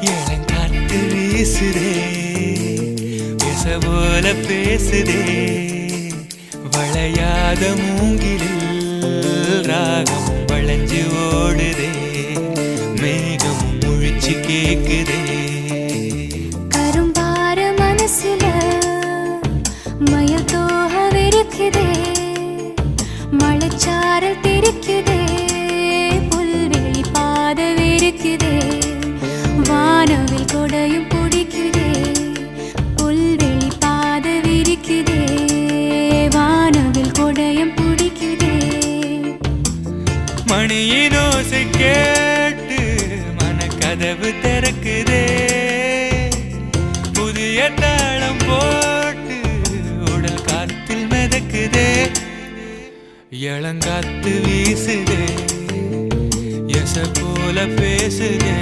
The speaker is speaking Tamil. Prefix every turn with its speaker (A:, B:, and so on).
A: இளங்காத்து வீசுதே பேச போல பேசுதே வளையாத மூங்கிலில் ராகம் வளைஞ்சு ஓடுதே மேகம் முழிச்சு கேக்குதே
B: கரும்பார மனசுல மயில் தோகவிருக்குதே மழைச்சாரல் தெரிக்குதே புல்வெளி பாதவிருக்குதே வானவில் கொடையும் பிடிக்குதே புல்வெளி பாதவிருக்குதே வானவில் கொடையும் பிடிக்குதே
A: மணியின் ஓசை கேட்டு மனக்கதவு திறக்குதே புதிய தாளம் போட்டு உடல் காத்தில் மிதக்குதே இளங்காத்து வீசுதே எச போல பேசுதே